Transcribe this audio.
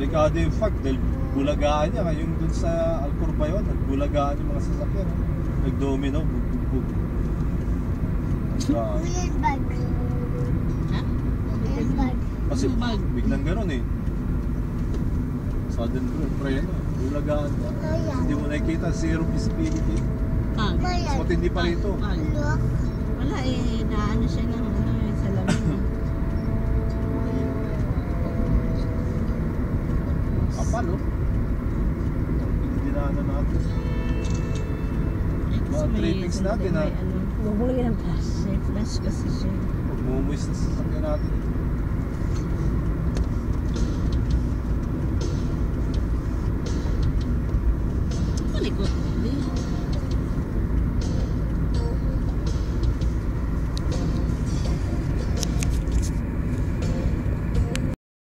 Delikado yung fog dahil bulagaan niya. Yung dun sa Alcorbayon, nagbulagaan yung mga sasakyan. Nagdomino, bug. Weird bag. Ha? Weird bag. Kasi biglang gano'n eh. Sudden preno, bulagaan ka. Hindi mo nakikita, zero visibility. Pag. Mas matindi pa rito. Look. Wala eh, naano siya ng ano eh, salamin. Kapal oh. Dinaanan natin. Mga trippings natin ha. Huwag mo lagyan ng flash. May flash kasi siya. Pag mumuwis na sasakyan natin.